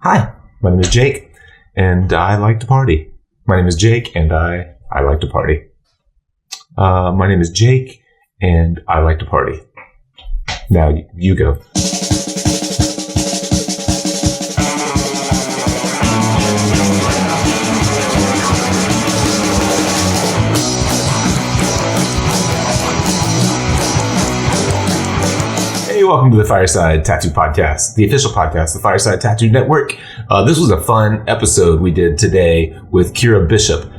Hi, my name is Jake, and I like to party. My name is Jake, and I like to party. My name is Jake, and I like to party. Now, you go. Welcome to the Fireside Tattoo Podcast, the official podcast, the Fireside Tattoo Network. This was a fun episode we did today with Kira Bishop.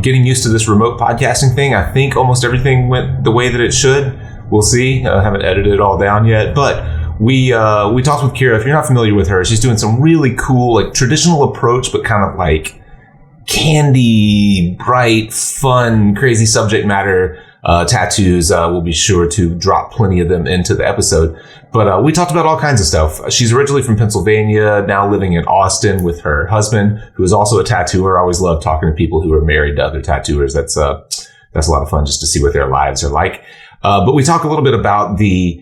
Getting used to this remote podcasting thing, I think almost everything went the way that it should. We'll see. I haven't edited it all down yet, but we talked with Kira. If you're not familiar with her, she's doing some really cool, like traditional approach, but kind of like candy, bright, fun, crazy subject matter tattoos. We'll be sure to drop plenty of them into the episode. But we talked about all kinds of stuff. She's originally from Pennsylvania, now living in Austin with her husband, who is also a tattooer. I always love talking to people who are married to other tattooers. That's a lot of fun just to see what their lives are like. But we talk a little bit about the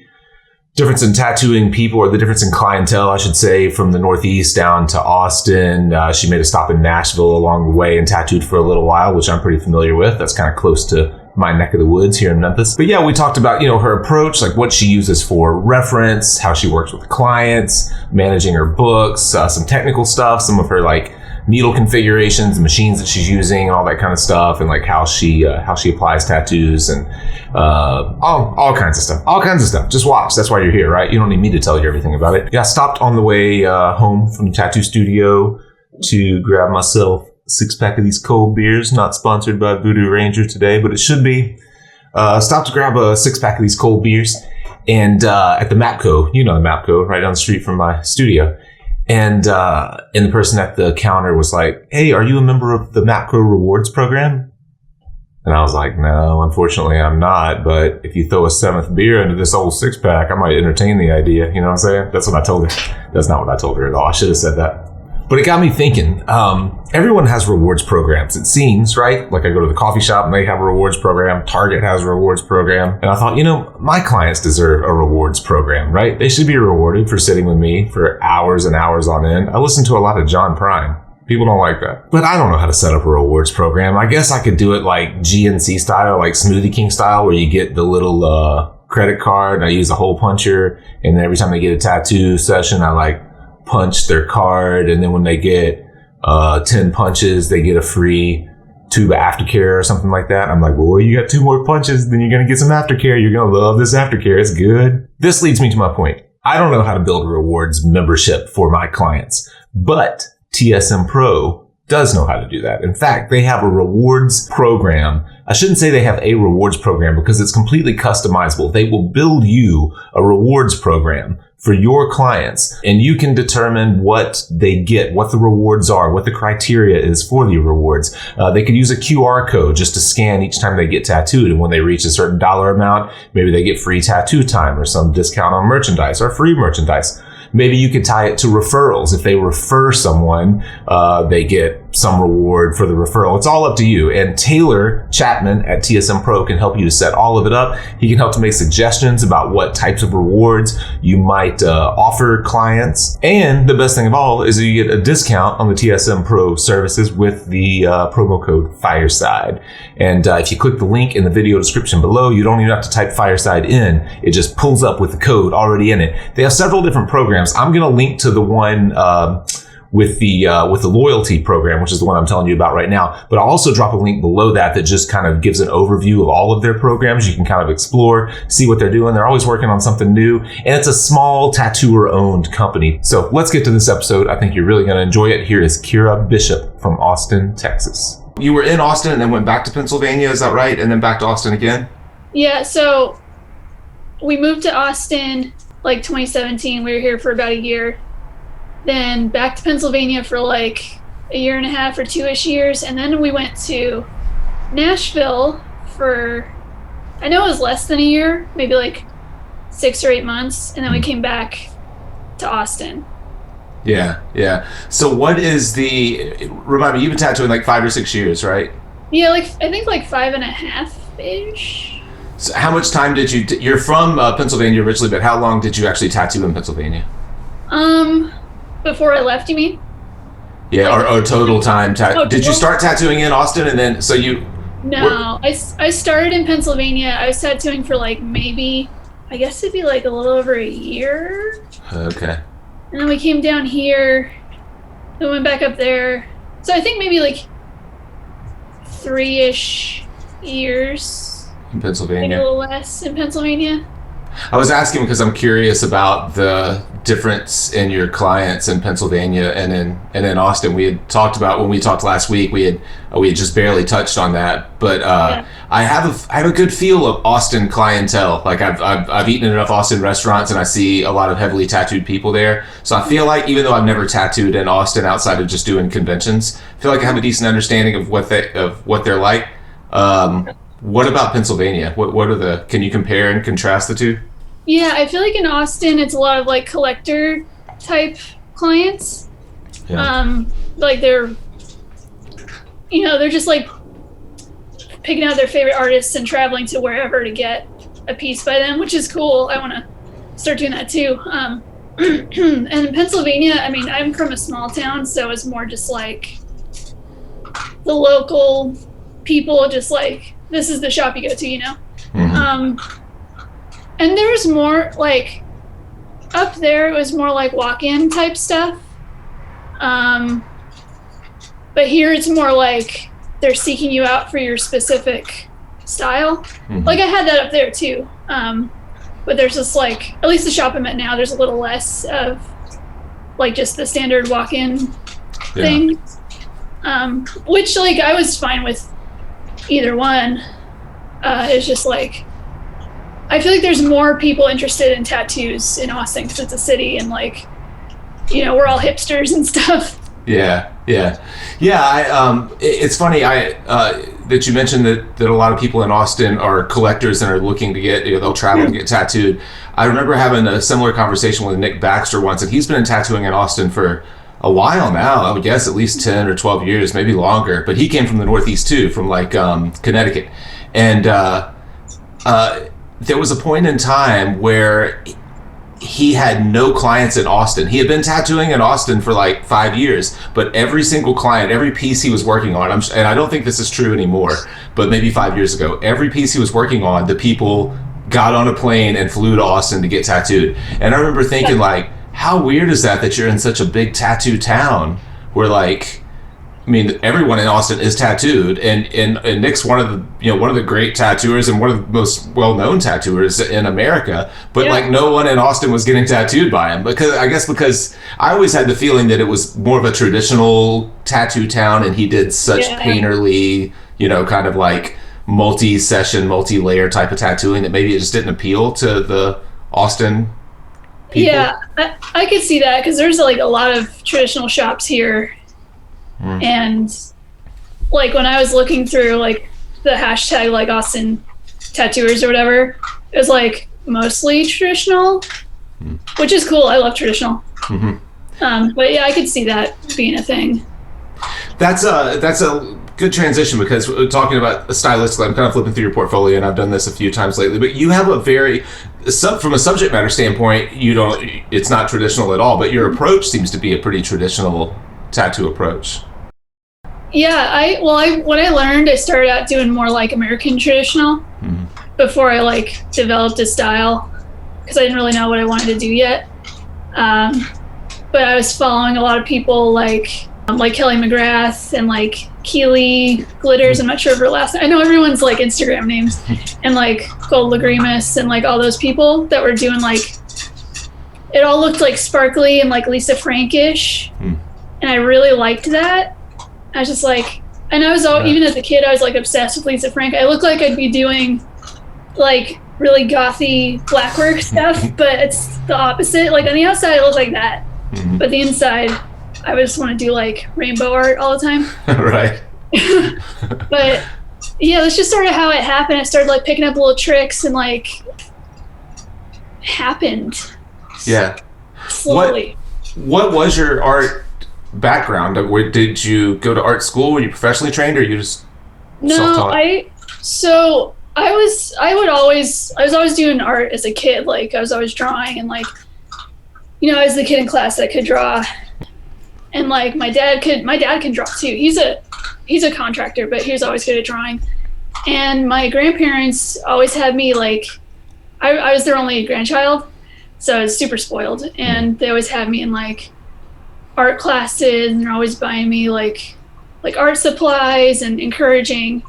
difference in tattooing people, or the difference in clientele, I should say, from the Northeast down to Austin. She made a stop in Nashville along the way and tattooed for a little while, which I'm pretty familiar with. That's kind of close to my neck of the woods here in Memphis. But yeah, we talked about, her approach, like what she uses for reference, how she works with clients, managing her books, some technical stuff, some of her like needle configurations, machines that she's using, and all that kind of stuff, and like how she applies tattoos, and all kinds of stuff. Just watch. That's why you're here, right? You don't need me to tell you everything about it. Yeah, I stopped on the way home from the tattoo studio to grab myself a 6-pack of these cold beers. Not sponsored by Voodoo Ranger today, but it should be. Stopped to grab a 6-pack of these cold beers, and at the Mapco, the Mapco, right down the street from my studio. And the person at the counter was like, "Hey, are you a member of the Mapco Rewards program?" And I was like, "No, unfortunately I'm not. But if you throw a 7th beer into this old 6-pack, I might entertain the idea." You know what I'm saying? That's what I told her. That's not what I told her at all. I should have said that. But it got me thinking, everyone has rewards programs, it seems, right? Like I go to the coffee shop and they have a rewards program. Target has a rewards program. And I thought, my clients deserve a rewards program, right? They should be rewarded for sitting with me for hours and hours on end. I listen to a lot of John Prine. People don't like that. But I don't know how to set up a rewards program. I guess I could do it like GNC style, like Smoothie King style, where you get the little credit card and I use a hole puncher. And then every time they get a tattoo session, I punch their card, and then when they get 10 punches, they get a free tube of aftercare or something like that. I'm like, well, you got 2 more punches, then you're going to get some aftercare. You're going to love this aftercare. It's good. This leads me to my point. I don't know how to build a rewards membership for my clients, but TSM Pro does know how to do that. In fact, they have a rewards program. I shouldn't say they have a rewards program because it's completely customizable. They will build you a rewards program for your clients, and you can determine what they get, what the rewards are, what the criteria is for the rewards. They could use a QR code just to scan each time they get tattooed, and when they reach a certain dollar amount, maybe they get free tattoo time or some discount on merchandise or free merchandise. Maybe you could tie it to referrals. If they refer someone, they get some reward for the referral. It's all up to you. And Taylor Chapman at TSM Pro can help you to set all of it up. He can help to make suggestions about what types of rewards you might offer clients. And the best thing of all is that you get a discount on the TSM Pro services with the promo code Fireside. And if you click the link in the video description below, you don't even have to type Fireside in. It just pulls up with the code already in it. They have several different programs. I'm going to link to the one with the loyalty program, which is the one I'm telling you about right now. But I'll also drop a link below that just kind of gives an overview of all of their programs. You can kind of explore, see what they're doing. They're always working on something new. And it's a small tattooer-owned company. So let's get to this episode. I think you're really going to enjoy it. Here is Kira Bishop from Austin, Texas. You were in Austin and then went back to Pennsylvania, is that right? And then back to Austin again? Yeah, so we moved to Austin like 2017. We were here for about a year. Then back to Pennsylvania for like a year and a half or 2-ish years. And then we went to Nashville for, I know it was less than a year, maybe like 6 or 8 months. And then we came back to Austin. Yeah. So what is remind me, you've been tattooing like 5 or 6 years, right? Yeah, I think like 5.5-ish. So how much time did you're from Pennsylvania originally, but how long did you actually tattoo in Pennsylvania? Before I left, you mean? Yeah, or total time. Did you start tattooing in Austin and then so you? No, I started in Pennsylvania. I was tattooing for like maybe, I guess it'd be like a little over a year. Okay. And then we came down here. We went back up there. So I think maybe like 3-ish years. In Pennsylvania. Maybe a little less in Pennsylvania. I was asking because I'm curious about the difference in your clients in Pennsylvania and in Austin. We had talked about when we talked last week. We had just barely touched on that, but yeah. I have a good feel of Austin clientele. Like I've eaten in enough Austin restaurants and I see a lot of heavily tattooed people there. So I feel like even though I've never tattooed in Austin outside of just doing conventions, I feel like I have a decent understanding of what they're like. What about Pennsylvania? What are can you compare and contrast the two? Yeah, I feel like in Austin, it's a lot of like collector type clients. Yeah. Like they're just like picking out their favorite artists and traveling to wherever to get a piece by them, which is cool. I want to start doing that too. And in Pennsylvania, I mean, I'm from a small town, so it's more just like the local people, just like, this is the shop you go to, Mm-hmm. And there was more like up there, it was more like walk-in type stuff. But here it's more like they're seeking you out for your specific style. Mm-hmm. Like I had that up there too. But there's just like, at least the shop I'm at now, there's a little less of like just the standard walk-in thing. Which like I was fine with either one. It's just like, I feel like there's more people interested in tattoos in Austin because it's a city and like, we're all hipsters and stuff. Yeah. It's funny that you mentioned that a lot of people in Austin are collectors and are looking to get, they'll travel to get tattooed. I remember having a similar conversation with Nick Baxter once, and he's been tattooing in Austin for a while now. I would guess at least 10 or 12 years, maybe longer. But he came from the Northeast too, from like Connecticut, and there was a point in time where he had no clients in Austin. He had been tattooing in Austin for like 5 years, but every single client, every piece he was working on, and I don't think this is true anymore, but maybe 5 years ago, every piece he was working on, the people got on a plane and flew to Austin to get tattooed. And I remember thinking like, how weird is that you're in such a big tattoo town where like, I mean, everyone in Austin is tattooed, and Nick's one of the great tattooers and one of the most well-known tattooers in America. But like, no one in Austin was getting tattooed by him because I always had the feeling that it was more of a traditional tattoo town, and he did such painterly, kind of like multi-session, multi-layer type of tattooing that maybe it just didn't appeal to the Austin people. Yeah, I could see that because there's like a lot of traditional shops here. And like when I was looking through like the hashtag like Austin tattooers or whatever, it was like mostly traditional, which is cool. I love traditional. Mm-hmm. But yeah, I could see that being a thing. That's a good transition because we're talking about stylistically, I'm kind of flipping through your portfolio, and I've done this a few times lately, but you have from a subject matter standpoint, it's not traditional at all, but your approach seems to be a pretty traditional tattoo approach. Yeah, what I learned, I started out doing more like American traditional before I like developed a style because I didn't really know what I wanted to do yet. But I was following a lot of people like Kelly McGrath and like Keely Glitters. I'm not sure of her last name. I know everyone's like Instagram names and like Gold Lagrimas and like all those people that were doing like, it all looked like sparkly and like Lisa Frankish. And I really liked that. I was just like, and I was even as a kid, I was like obsessed with Lisa Frank. I look like I'd be doing like really gothy blackwork stuff, but it's the opposite. Like on the outside, I look like that, but the inside, I just want to do like rainbow art all the time. Right. But yeah, that's just sort of how it happened. I started like picking up little tricks and like happened. Yeah. Slowly. What was your art background? Where did you go to art school? Were you professionally trained, or you just self-taught? I was always doing art as a kid. Like I was always drawing, and like I was the kid in class that could draw And like my dad can draw too. He's a contractor, but he was always good at drawing. And my grandparents always had me like, I was their only grandchild, so I was super spoiled. And they always had me in like art classes, and they're always buying me like art supplies and encouraging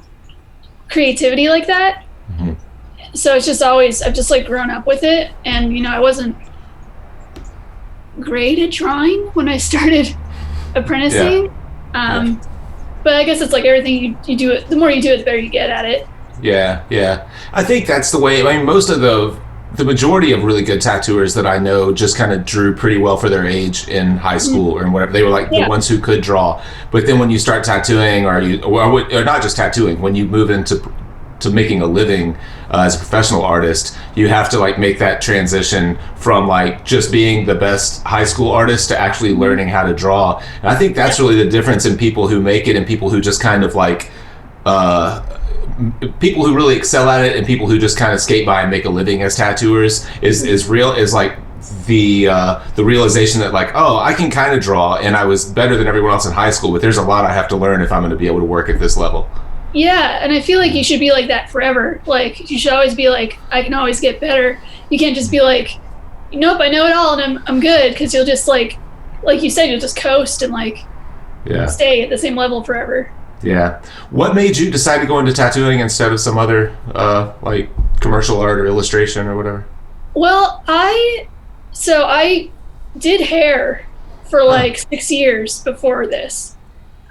creativity like that. Mm-hmm. So it's just always, I've just like grown up with it. And, you know, I wasn't great at drawing when I started apprenticing. But I guess it's like everything you do it, the more you do it, the better you get at it. Yeah. I think that's the way, I mean, most of the majority of really good tattooers that I know just kind of drew pretty well for their age in high school or whatever. They were like the ones who could draw. But then when you start tattooing or not just tattooing, when you move into making a living as a professional artist, you have to like make that transition from like just being the best high school artist to actually learning how to draw. And I think that's really the difference in people who make it and people who just kind of like people who really excel at it and people who just kind of skate by and make a living as tattooers is like the realization that like, oh, I can kind of draw and I was better than everyone else in high school, but there's a lot I have to learn if I'm going to be able to work at this level. Yeah, and I feel like you should be like that forever. Like, you should always be like, I can always get better. You can't just be like, nope, I know it all and I'm good, because you'll just like you said, you'll just coast and like stay at the same level forever. Yeah. What made you decide to go into tattooing instead of some other like commercial art or illustration or whatever? Well, I did hair for like 6 years before this.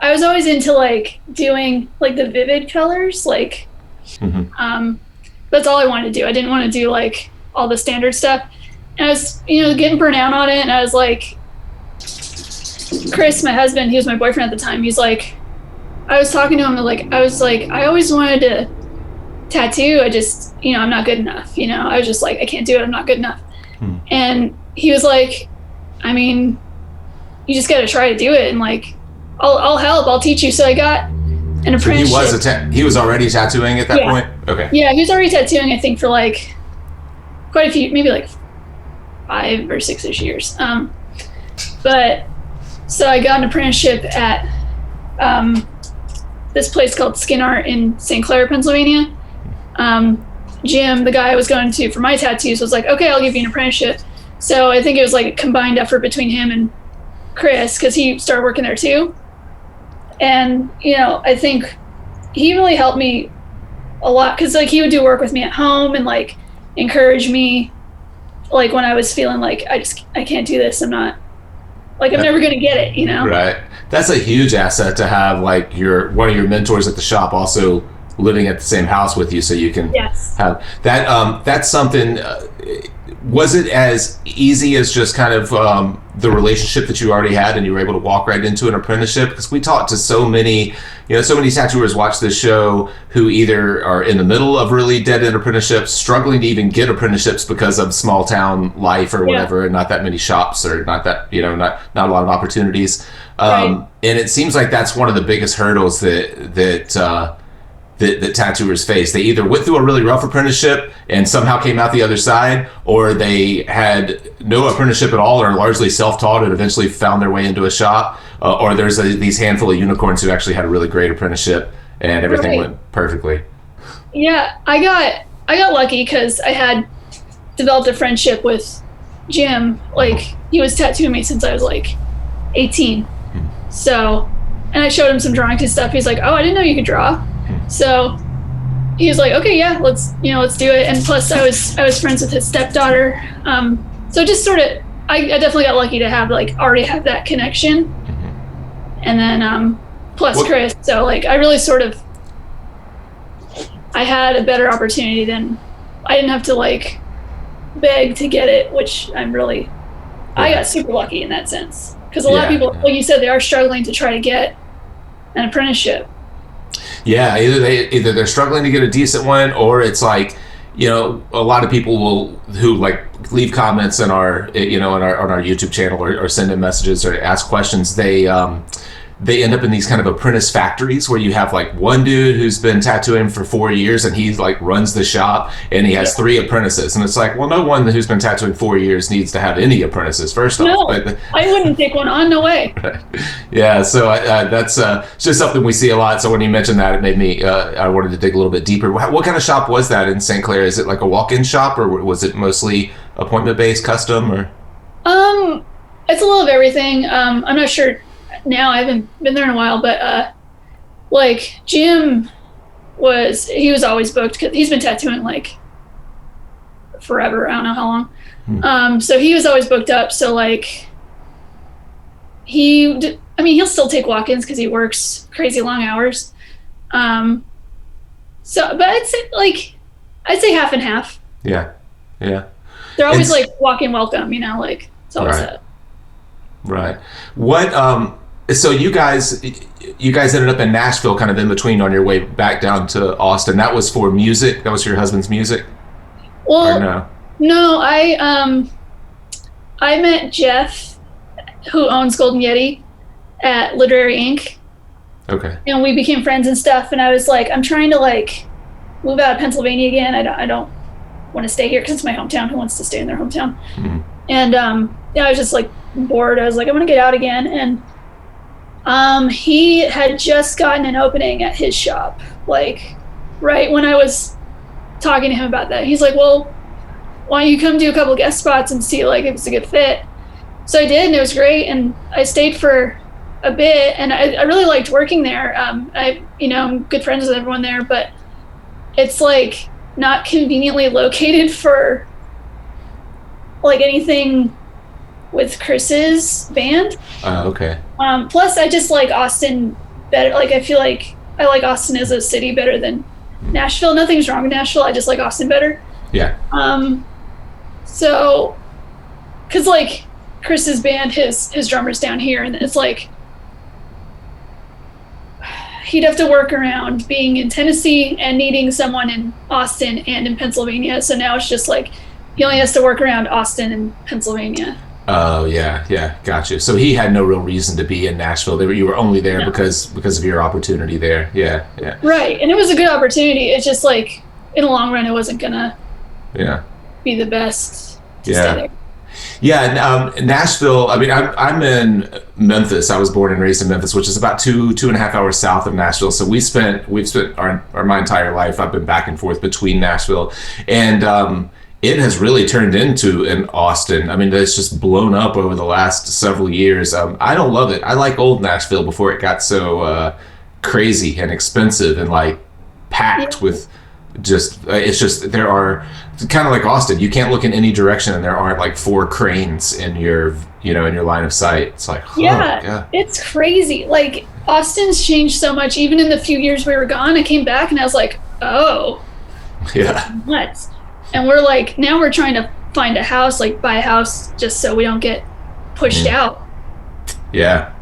I was always into like doing like the vivid colors, like that's all I wanted to do. I didn't want to do like all the standard stuff. And I was, getting burnt out on it, and I was like, Chris, my husband, he was my boyfriend at the time, he's like, I was talking to him and I was like, I always wanted to tattoo, I just, I'm not good enough, I was just like, I can't do it, I'm not good enough. And he was like, I mean, you just got to try to do it, and like, I'll help, I'll teach you. So I got an apprenticeship. So he was already tattooing at that point? Okay. Yeah, he was already tattooing, I think, for like quite a few, maybe like 5 or 6-ish years. But so I got an apprenticeship at this place called Skin Art in St. Clair, Pennsylvania. Jim, the guy I was going to for my tattoos, was like, okay, I'll give you an apprenticeship. So I think it was like a combined effort between him and Chris, because he started working there too. And, I think he really helped me a lot, because like he would do work with me at home and like encourage me, like when I was feeling like I can't do this, I'm not, like, I'm never going to get it, Right. That's a huge asset to have, like, one of your mentors at the shop also living at the same house with you, so you can have that. That's something. Was it as easy as just kind of the relationship that you already had and you were able to walk right into an apprenticeship? Because we talked to so many tattooers watch this show who either are in the middle of really dead-end apprenticeships, struggling to even get apprenticeships because of small town life or whatever, and not that many shops, or not that, not a lot of opportunities. And it seems like that's one of the biggest hurdles that tattooers face. They either went through a really rough apprenticeship and somehow came out the other side, or they had no apprenticeship at all, or largely self-taught and eventually found their way into a shop, or there's these handful of unicorns who actually had a really great apprenticeship and everything went perfectly. Yeah, I got lucky because I had developed a friendship with Jim. Like, he was tattooing me since I was like 18. So, and I showed him some drawings and stuff. He's like, oh, I didn't know you could draw. So he was like, okay, yeah, let's do it. And plus I was friends with his stepdaughter. So just sort of, I definitely got lucky to have already have that connection. And then, plus Chris. So I really I had a better opportunity than, I didn't have to beg to get it, which I got super lucky in that sense. Because a lot of people, like you said, they are struggling to try to get an apprenticeship. Yeah, either they're struggling to get a decent one, or it's a lot of people who leave comments in our on our YouTube channel or send in messages or ask questions. They they end up in these kind of apprentice factories where you have like one dude who's been tattooing for 4 years and he like runs the shop and he has 3 apprentices. And it's like, well, no one who's been tattooing 4 years needs to have any apprentices, first off. No, But, I wouldn't take one on, no way. yeah, so that's just something we see a lot. So when you mentioned that, it made me, I wanted to dig a little bit deeper. What kind of shop was that in St. Clair? Is it like a walk-in shop, or was it mostly appointment-based, custom, or? It's a little of everything. I'm not sure now, I haven't been there in a while, but like Jim he was always booked because he's been tattooing like forever. I don't know how long. So he was always booked up. So like he'll still take walk-ins because he works crazy long hours. But I'd say half and half. Yeah. They're always like walk-in welcome, like it's always that. Right. What so you guys ended up in Nashville, kind of in between, on your way back down to Austin. That was for music? That was for your husband's music? Well, no, I met Jeff, who owns Golden Yeti, at Literary Inc. Okay. And we became friends and stuff, and I was like, I'm trying to like move out of Pennsylvania again. I don't want to stay here because it's my hometown. Who wants to stay in their hometown? Mm-hmm. And I was just like bored. I was like, I want to get out again. And he had just gotten an opening at his shop, like right when I was talking to him about that. He's like, well, why don't you come do a couple guest spots and see like if it's a good fit? So I did, and it was great. And I stayed for a bit, and I really liked working there. I'm good friends with everyone there, but it's like not conveniently located for like anything with Chris's band. Okay. Plus I just like Austin better. Like I feel like I like Austin as a city better than Nashville. Nothing's wrong with Nashville. I just like Austin better. Yeah. So, cause like Chris's band, his drummer's down here, and it's like he'd have to work around being in Tennessee and needing someone in Austin and in Pennsylvania. So now it's just like he only has to work around Austin and Pennsylvania. Oh yeah, gotcha. So he had no real reason to be in Nashville. You were only there because of your opportunity there. Yeah. Right, and it was a good opportunity. It's just like in the long run, it wasn't gonna be the best to stay there. Yeah, Nashville. I mean, I'm in Memphis. I was born and raised in Memphis, which is about two and a half hours south of Nashville. So we've spent my entire life. I've been back and forth between Nashville, and it has really turned into an Austin. I mean, it's just blown up over the last several years. I don't love it. I like old Nashville before it got so crazy and expensive and like packed with it's just there are kind of like Austin. You can't look in any direction and there aren't like 4 cranes in your line of sight. It's like, it's crazy. Like Austin's changed so much. Even in the few years we were gone, I came back and I was like, oh, yeah, nuts. And we're like, now we're trying to find a house, like buy a house just so we don't get pushed out. Yeah.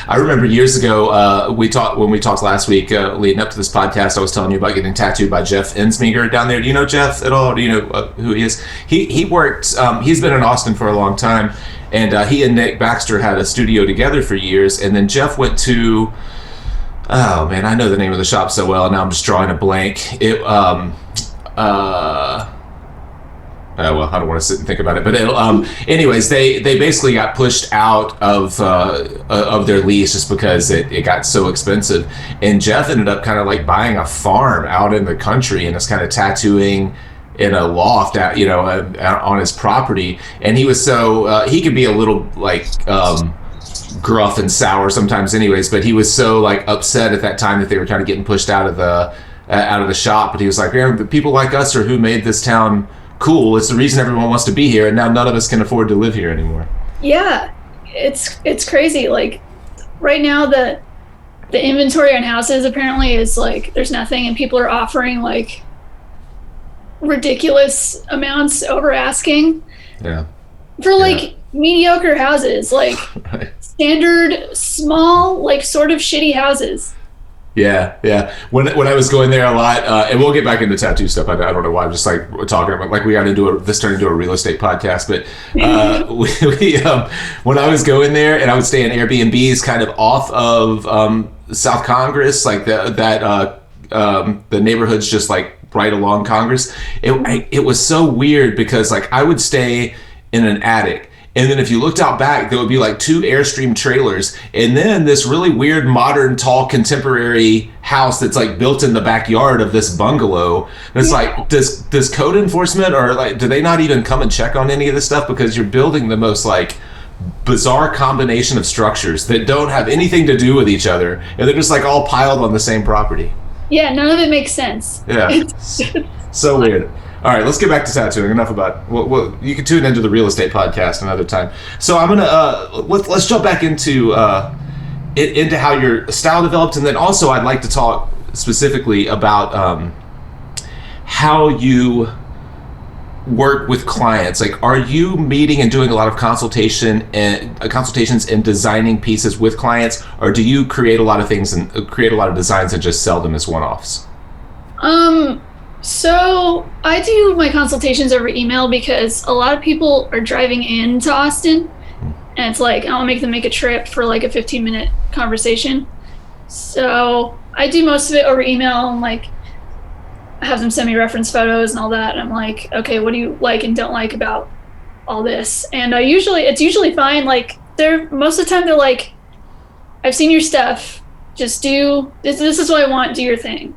I remember years ago, when we talked last week, leading up to this podcast, I was telling you about getting tattooed by Jeff Ensminger down there. Do you know Jeff at all? Do you know who he is? He worked, he's been in Austin for a long time, and he and Nick Baxter had a studio together for years, and then Jeff went to, oh man, I know the name of the shop so well, and now I'm just drawing a blank. Well, I don't want to sit and think about it, but anyways, they basically got pushed out of their lease just because it got so expensive, and Jeff ended up kind of like buying a farm out in the country and is kind of tattooing in a loft on his property. And he was so he could be a little like gruff and sour sometimes, anyways, but he was so like upset at that time that they were kind of getting pushed out of the shop. But he was like, yeah, the people like us are who made this town cool. It's the reason everyone wants to be here, and now none of us can afford to live here anymore. Yeah, it's crazy. Like right now, the inventory on houses apparently is like there's nothing, and people are offering like ridiculous amounts over asking. Yeah. For like mediocre houses, like right. Standard small, like sort of shitty houses. Yeah, yeah. When I was going there a lot, and we'll get back into tattoo stuff. I don't know why. I'm just like we're talking about like we got into this turned into a real estate podcast. But when I was going there, and I would stay in Airbnbs, kind of off of South Congress, like the neighborhoods just like right along Congress. It was so weird because like I would stay in an attic. And then if you looked out back, there would be like 2 Airstream trailers. And then this really weird, modern, tall, contemporary house that's like built in the backyard of this bungalow. And it's like, does code enforcement or like, do they not even come and check on any of this stuff? Because you're building the most like bizarre combination of structures that don't have anything to do with each other. And they're just like all piled on the same property. Yeah, none of it makes sense. Yeah. So weird. All right, let's get back to tattooing. Enough about. Well, you can tune into the real estate podcast another time. So I'm gonna let's jump back into how your style developed, and then also I'd like to talk specifically about how you work with clients. Like, are you meeting and doing a lot of consultations and designing pieces with clients, or do you create a lot of things and create a lot of designs and just sell them as one-offs? So I do my consultations over email because a lot of people are driving into Austin and it's like, I'll make them make a trip for like a 15-minute conversation. So I do most of it over email and like have them send me reference photos and all that. And I'm like, okay, what do you like and don't like about all this? And it's usually fine. Like most of the time they're like, I've seen your stuff, just do this is what I want, do your thing.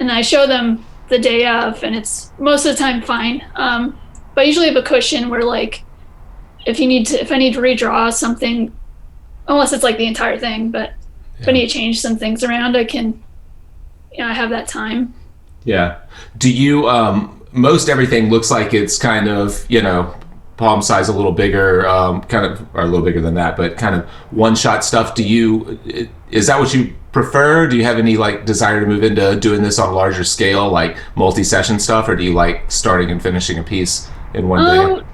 And I show them the day of, and it's most of the time fine. But I usually have a cushion where like if I need to redraw something, unless it's like the entire thing, but if I need to change some things around, I can, I have that time. Yeah. Do you most everything looks like it's kind of, palm size a little bigger, kind of, or a little bigger than that, but kind of one-shot stuff. Is that what you prefer? Do you have any like desire to move into doing this on a larger scale, like multi-session stuff, or do you like starting and finishing a piece in one day?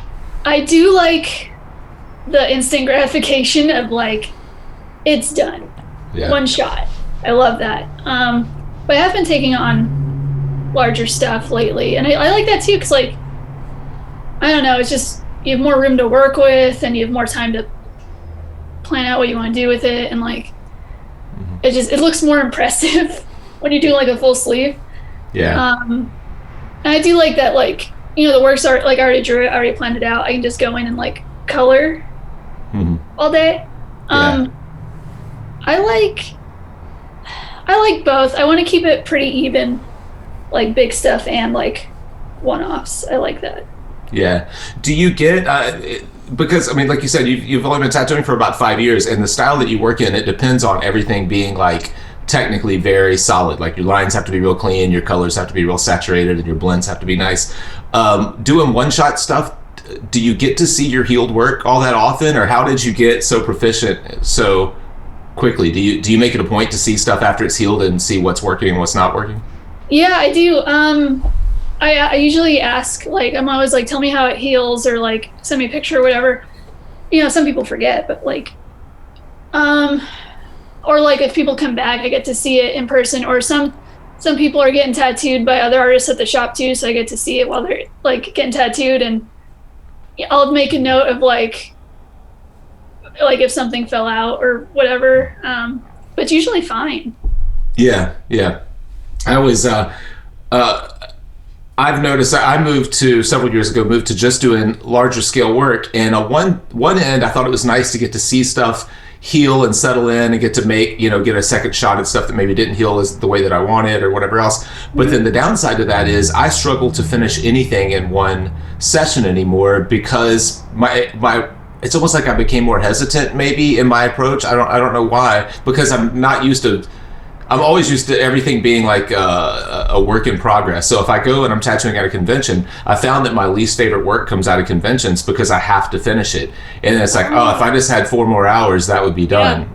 I do like the instant gratification of like, it's done. One shot. I love that. But I have been taking on larger stuff lately, and I like that too, because like, I don't know, it's just, you have more room to work with and you have more time to plan out what you want to do with it, and like it looks more impressive when you do like a full sleeve. And I do like that, like, the works are like, I already drew it, I already planned it out, I can just go in and like color all day. I like both. I want to keep it pretty even, like big stuff and like one-offs. I like that. Yeah. Do you get, because I mean, like you said, you've only been tattooing for about 5 years, and the style that you work in, it depends on everything being like technically very solid. Like your lines have to be real clean, your colors have to be real saturated, and your blends have to be nice. Doing one-shot stuff, do you get to see your healed work all that often, or how did you get so proficient so quickly? Do you make it a point to see stuff after it's healed and see what's working and what's not working? Yeah, I do. I usually ask, like, I'm always like, tell me how it heals, or like send me a picture or whatever. Some people forget, but like, or like if people come back, I get to see it in person, or some people are getting tattooed by other artists at the shop too, so I get to see it while they're like getting tattooed, and I'll make a note of like if something fell out or whatever. But it's usually fine. Yeah. I always, I've noticed I moved several years ago to just doing larger scale work. And on one end, I thought it was nice to get to see stuff heal and settle in and get to make, get a second shot at stuff that maybe didn't heal as the way that I wanted or whatever else. But then the downside to that is I struggle to finish anything in one session anymore, because my it's almost like I became more hesitant maybe in my approach. I don't know why, because I'm always used to everything being like a work in progress. So if I go and I'm tattooing at a convention, I found that my least favorite work comes out of conventions because I have to finish it. And it's like, if I just had 4 more hours, that would be done,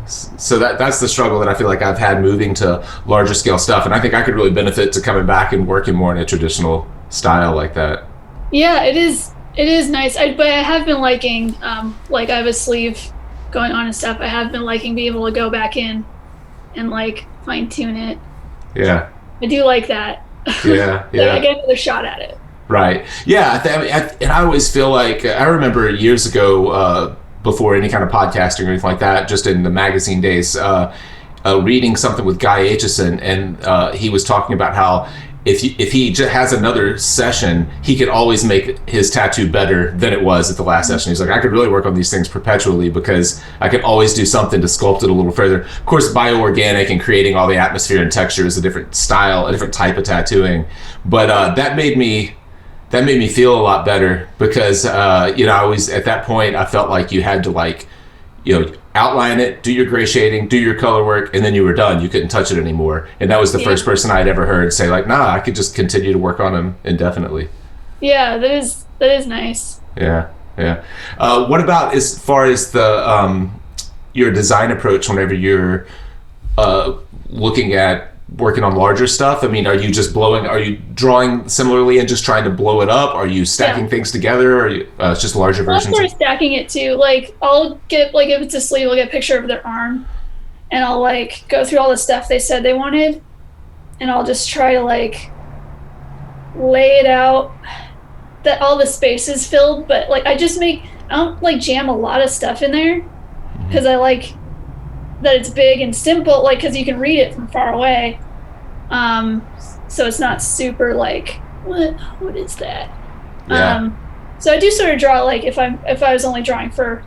So that's the struggle that I feel like I've had moving to larger scale stuff. And I think I could really benefit to coming back and working more in a traditional style like that. Yeah, it is nice. But I have been liking, like I have a sleeve going on and stuff. I have been liking being able to go back in and like fine tune it. Yeah. I do like that. Yeah. Like, I get another shot at it. Right. Yeah. And I always feel like I remember years ago, before any kind of podcasting or anything like that, just in the magazine days, reading something with Guy Aitchison, and he was talking about how if he just has another session, he could always make his tattoo better than it was at the last session. He's like, I could really work on these things perpetually because I can always do something to sculpt it a little further. Of course, bioorganic and creating all the atmosphere and texture is a different style, a different type of tattooing. But that made me feel a lot better because I always, at that point, I felt like you had to outline it, do your gray shading, do your color work, and then you were done. You couldn't touch it anymore. And that was the first person I had ever heard say like, nah, I could just continue to work on them indefinitely. Yeah, that is nice. Yeah. What about as far as the your design approach whenever you're looking at working on larger stuff? I mean, are you drawing similarly and just trying to blow it up? Are you stacking things together? Or are you, it's just larger versions? I'm sort of stacking it too. Like, I'll get, like, if it's a sleeve, I'll get a picture of their arm, and I'll, like, go through all the stuff they said they wanted, and I'll just try to, like, lay it out that all the space is filled, but, like, I don't, like, jam a lot of stuff in there, because I like that it's big and simple, like, because you can read it from far away. So it's not super like, what is that? Yeah. So I do sort of draw, like, if I was only drawing for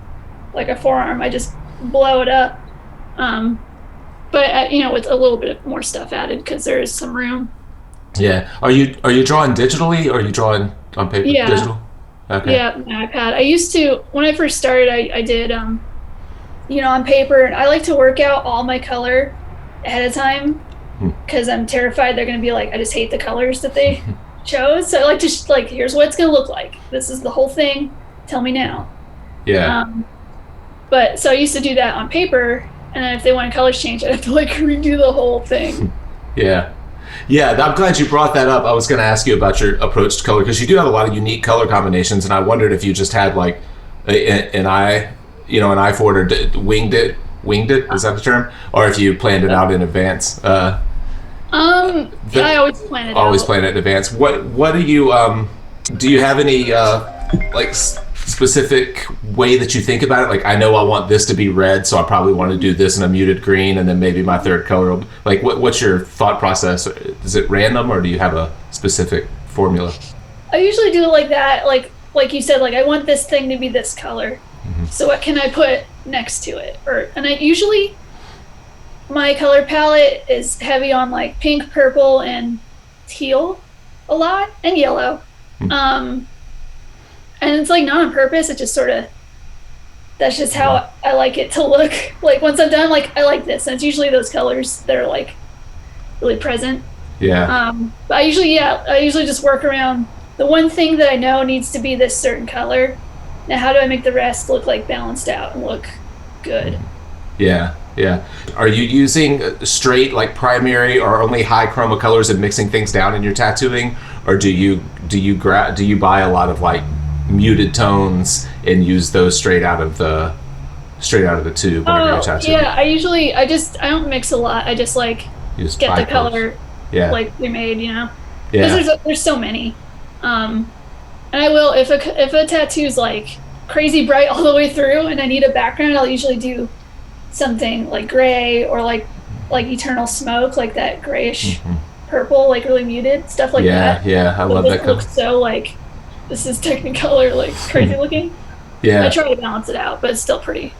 like a forearm, I just blow it up. But with a little bit more stuff added because there is some room. Yeah. Are you drawing digitally or are you drawing on paper? Yeah. Digital? Okay. Yeah, my iPad. I used to, when I first started, I did on paper, and I like to work out all my color ahead of time because I'm terrified they're going to be like, I just hate the colors that they chose. So I like to here's what it's going to look like. This is the whole thing. Tell me now. Yeah. But so I used to do that on paper, and then if they wanted colors changed, I'd have to like redo the whole thing. Yeah. I'm glad you brought that up. I was going to ask you about your approach to color because you do have a lot of unique color combinations, and I wondered if you just had like an eye for it, or winged it, is that the term? Or if you planned it out in advance? I always plan it out. Always plan it in advance. What do you have any specific way that you think about it? Like, I know I want this to be red, so I probably want to do this in a muted green, and then maybe my third color will, like, what's your thought process? Is it random, or do you have a specific formula? I usually do it like that, like you said, like, I want this thing to be this color. So what can I put next to it? And I usually, my color palette is heavy on like pink, purple, and teal a lot, and yellow. And it's like not on purpose. It just sort of, that's just how I like it to look. Like once I'm done, like I like this. And it's usually those colors that are like really present. Yeah. But I usually just work around the one thing that I know needs to be this certain color. Now, how do I make the rest look like balanced out and look good? Yeah. Are you using straight like primary or only high chroma colors and mixing things down in your tattooing, or do you buy a lot of like muted tones and use those straight out of the tube whenever you're tattooing? Yeah, I don't mix a lot. I just like get the color like we made, because there's so many. And I will, if a tattoo's like crazy bright all the way through and I need a background, I'll usually do something like gray or like eternal smoke, like that grayish purple, like really muted stuff like that. Yeah, I love that color. Looks so like this is Technicolor, like crazy looking. Yeah, I try to balance it out, but it's still pretty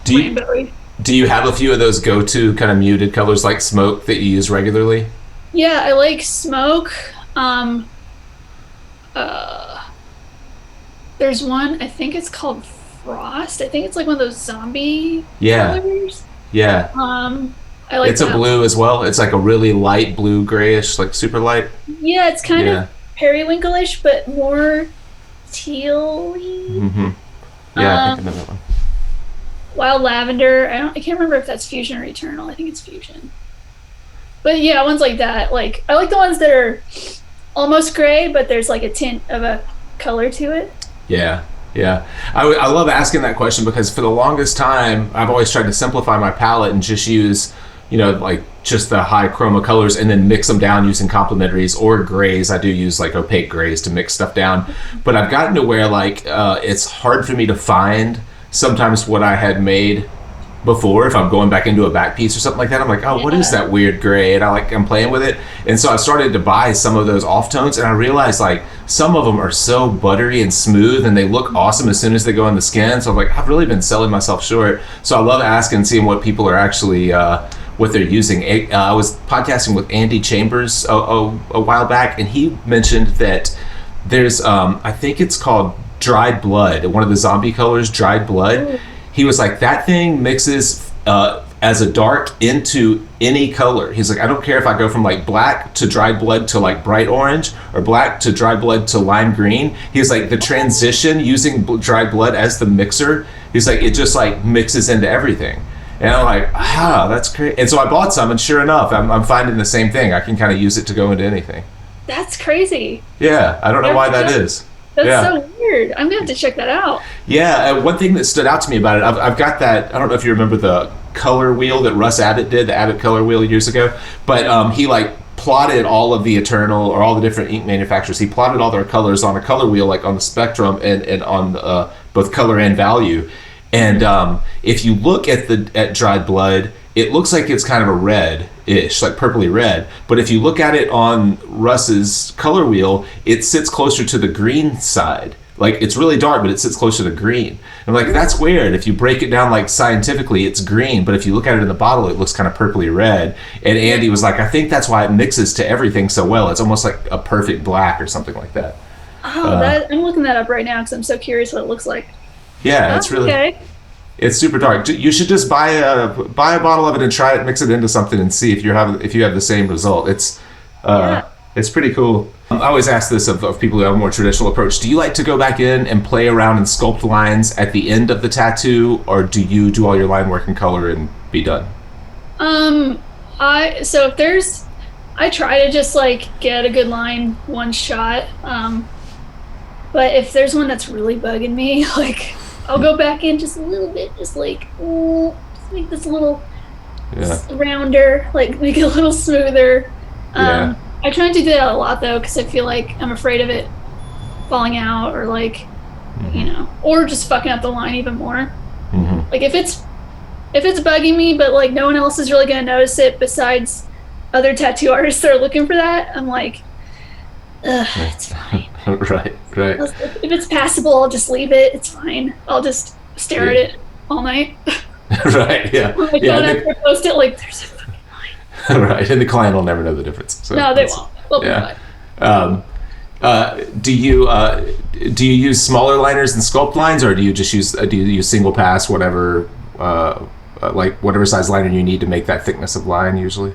rainbowy. Do you have a few of those go-to kind of muted colors like smoke that you use regularly? Yeah, I like smoke. There's one, I think it's called Frost. I think it's like one of those zombie colors. Yeah. I like it's a blue as well. It's like a really light blue, grayish, like super light. Yeah, it's kind of periwinkle-ish, but more teal-y. Yeah, I think I know that one. Wild Lavender. I can't remember if that's Fusion or Eternal. I think it's Fusion. But yeah, ones like that. Like, I like the ones that are almost gray, but there's like a tint of a color to it. Yeah. I love asking that question because for the longest time, I've always tried to simplify my palette and just use like just the high chroma colors and then mix them down using complementaries or grays. I do use like opaque grays to mix stuff down. But I've gotten to where like it's hard for me to find sometimes what I had made before. If I'm going back into a back piece or something like that, I'm like, oh, what is that weird gray? And I'm playing with it. And so I started to buy some of those off tones, and I realized like some of them are so buttery and smooth and they look awesome as soon as they go in the skin. So I'm like, I've really been selling myself short. So I love asking, seeing what people are actually what they're using. I was podcasting with Andy Chambers a while back, and he mentioned that there's I think it's called dried blood, one of the zombie colors, dried blood. He was like, that thing mixes as a dark into any color. He's like, I don't care if I go from like black to dried blood to like bright orange, or black to dried blood to lime green. He's like, the transition using dried blood as the mixer, he's like, it just like mixes into everything. And I'm like, that's great. And so I bought some, and sure enough, I'm finding the same thing. I can kind of use it to go into anything. That's crazy. Yeah, I don't know why that is. That's so weird. I'm gonna have to check that out. Yeah, one thing that stood out to me about it, I've got that, I don't know if you remember the color wheel that Russ Abbott did, the Abbott color wheel years ago, but he like plotted all of the Eternal, or all the different ink manufacturers, he plotted all their colors on a color wheel, like on the spectrum and on both color and value. And if you look at dried blood, it looks like it's kind of a red-ish, like purpley red. But if you look at it on Russ's color wheel, it sits closer to the green side. Like, it's really dark, but it sits closer to green. I'm like, that's weird. If you break it down like scientifically, it's green. But if you look at it in the bottle, it looks kind of purpley red. And Andy was like, I think that's why it mixes to everything so well. It's almost like a perfect black or something like that. I'm looking that up right now because I'm so curious what it looks like. Yeah, it's really... Okay. It's super dark. You should just buy a bottle of it and try it, mix it into something, and see if you have the same result. It's pretty cool. I always ask this of people who have a more traditional approach. Do you like to go back in and play around and sculpt lines at the end of the tattoo, or do you do all your line work in color and be done? I try to just like get a good line one shot. But if there's one that's really bugging me, like, I'll go back in just a little bit, just like, just make this a little rounder, like make it a little smoother. I try not to do that a lot though, because I feel like I'm afraid of it falling out, or like, or just fucking up the line even more. Mm-hmm. Like if it's bugging me, but like no one else is really gonna notice it besides other tattoo artists that are looking for that, I'm like, it's fine. Right. If it's passable, I'll just leave it. It's fine. I'll just stare at it all night. Right. Yeah. Like, don't have to post it. Like, there's a fucking line. Right, and the client will never know the difference. So no, they won't. Do you use smaller liners and sculpt lines, or do you just use single pass, whatever, like whatever size liner you need to make that thickness of line usually?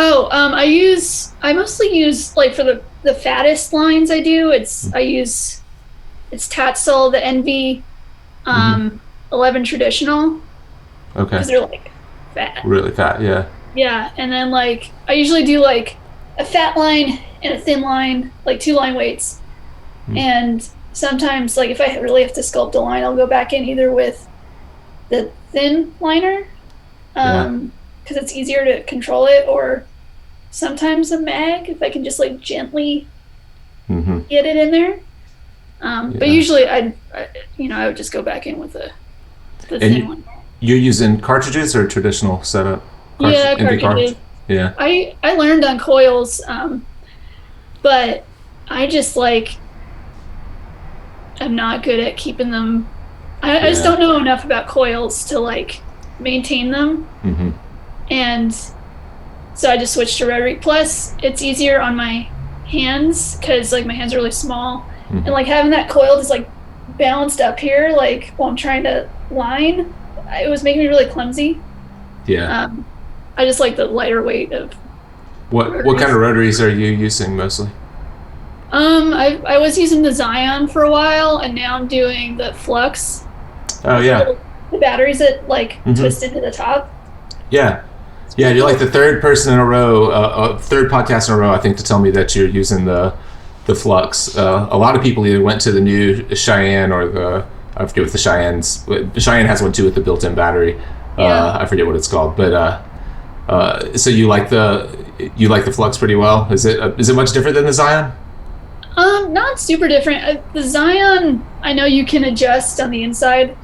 I mostly use, like, for the fattest lines I do, it's Tatzel, the NV 11 traditional. Okay. Because they're like fat. Really fat, yeah. Yeah, and then like I usually do like a fat line and a thin line, like 2 line weights. And sometimes, like, if I really have to sculpt a line, I'll go back in either with the thin liner, because it's easier to control it, or sometimes a mag, if I can just like gently get it in there. But usually I would just go back in with the thin one. You're using cartridges or traditional setup? Cartridges. Yeah. I learned on coils, but I just like, I'm not good at keeping them. I just don't know enough about coils to like maintain them. And so I just switched to rotary. Plus, it's easier on my hands because like my hands are really small, and like having that coil just like balanced up here, like while I'm trying to line, it was making me really clumsy. Yeah. I just like the lighter weight of. What kind of rotaries are you using mostly? I was using the Zion for a while, and now I'm doing the Flux. Oh yeah. The batteries that like twist into the top. Yeah. Yeah, you're like the third person in a row, third podcast in a row, I think, to tell me that you're using the Flux. A lot of people either went to the new Cheyenne or I forget what the Cheyenne has one too with the built-in battery. I forget what it's called, but So you like the Flux pretty well? Is it much different than the Zion? Not super different. The Zion, I know you can adjust on the inside,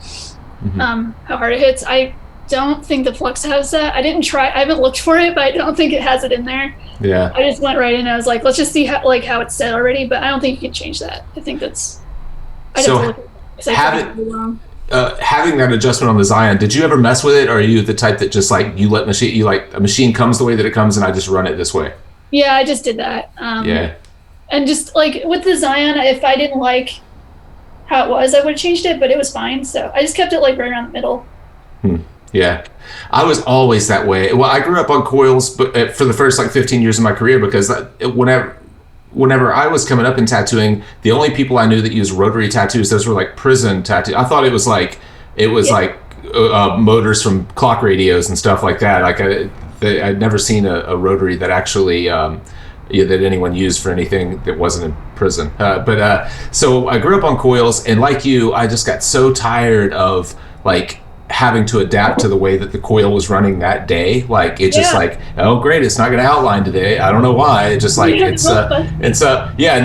how hard it hits. I don't think the Flux has that. I haven't looked for it, but I don't think it has it in there. Yeah. I just went right in and I was like, let's just see how it's set already, but I don't think you can change that. I think that's... Having that adjustment on the Zion, did you ever mess with it, or are you the type that just like a machine comes the way that it comes and I just run it this way? Yeah, I just did that. Yeah. And just like with the Zion, if I didn't like how it was, I would have changed it, but it was fine. So I just kept it like right around the middle. Yeah. I was always that way. Well, I grew up on coils, but for the first like 15 years of my career, because whenever I was coming up in tattooing, the only people I knew that used rotary tattoos, those were like prison tattoos. I thought it was like motors from clock radios and stuff like that. Like I'd never seen a rotary that actually that anyone used for anything that wasn't in prison. So I grew up on coils, and like you, I just got so tired of like having to adapt to the way that the coil was running that day. Like it's just like, oh great, it's not going to outline today. I don't know why. It just like and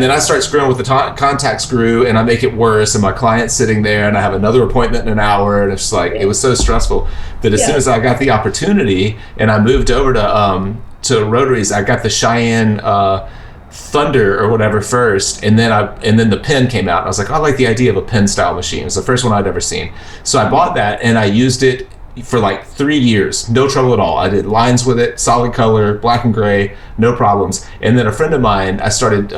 then I start screwing with the contact screw, and I make it worse, and my client's sitting there, and I have another appointment in an hour, and it's like it was so stressful that as soon as I got the opportunity and I moved over to rotaries, I got the Cheyenne Thunder or whatever first, and then the pen came out. I was like, I like the idea of a pen style machine. It was the first one I'd ever seen. So I bought that, and I used it for like 3 years, no trouble at all. I did lines with it, solid color, black and gray, no problems. And then a friend of mine I started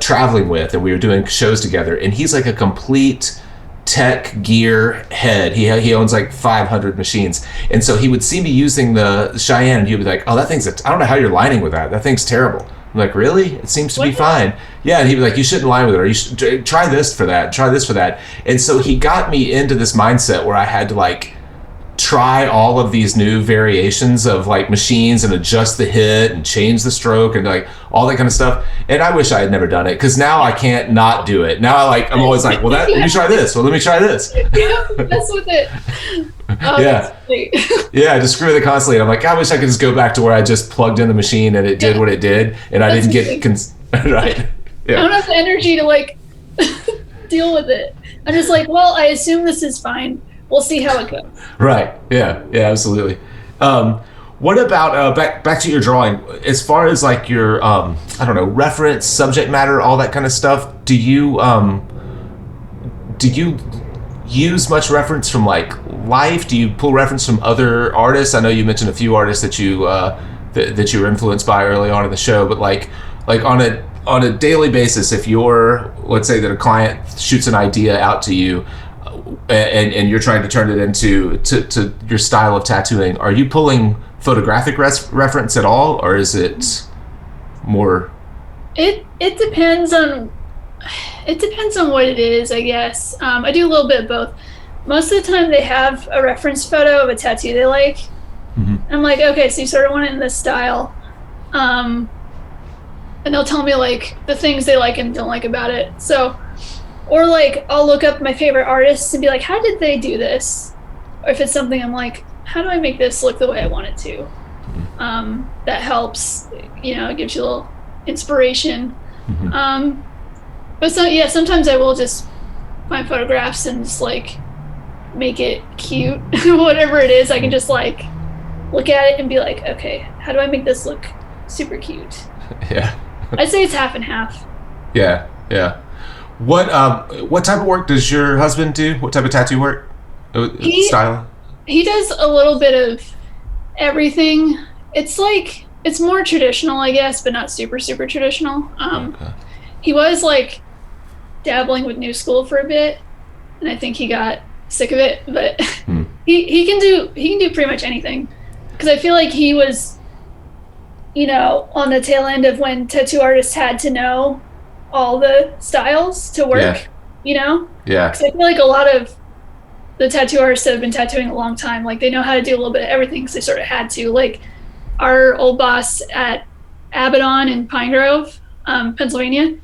traveling with, and we were doing shows together, and he's like a complete tech gear head. He owns like 500 machines, and so he would see me using the Cheyenne, and he'd be like, oh, that thing's I don't know how you're lining with that thing's terrible. I'm like, really? It seems to be fine. Yeah. And he'd be like, you shouldn't line with it, or you should try this for that. And so he got me into this mindset where I had to like try all of these new variations of like machines and adjust the hit and change the stroke and like all that kind of stuff. And I wish I had never done it, because now I can't not do it. Now I'm always like, well, let me try this. Well, let me try this. Mess with it. Oh, yeah. Yeah, just screw with it constantly. And I'm like, I wish I could just go back to where I just plugged in the machine and it did what it did, and I didn't get right. Yeah. I don't have the energy to like deal with it. I'm just like, well, I assume this is fine. We'll see how it goes. Right. Yeah. Yeah. Absolutely. What about back to your drawing? As far as like your I don't know, reference, subject matter, all that kind of stuff. Do you use much reference from like life? Do you pull reference from other artists? I know you mentioned a few artists that you that you were influenced by early on in the show, but like on a daily basis, if let's say that a client shoots an idea out to you, and you're trying to turn it into to your style of tattooing, are you pulling photographic reference at all, or is it more? It depends on what it is, I guess. I do a little bit of both. Most of the time they have a reference photo of a tattoo they like. I'm like, okay, so you sort of want it in this style, and they'll tell me like the things they like and don't like about it. So, or like I'll look up my favorite artists and be like, how did they do this? Or if it's something I'm like, how do I make this look the way I want it to? That helps, it gives you a little inspiration. But sometimes I will just find photographs and just like make it cute. Whatever it is, I can just like look at it and be like, okay, how do I make this look super cute? Yeah. I'd say it's half and half. Yeah. Yeah. What type of work does your husband do? What type of tattoo work? Style? He does a little bit of everything. It's more traditional, I guess, but not super, super traditional. Okay. He was like dabbling with new school for a bit, and I think he got sick of it, but he can do pretty much anything, because I feel like he was on the tail end of when tattoo artists had to know all the styles to work. Yeah. Because I feel like a lot of the tattoo artists that have been tattooing a long time, like they know how to do a little bit of everything because they sort of had to. Like our old boss at Abaddon in Pine Grove, Pennsylvania,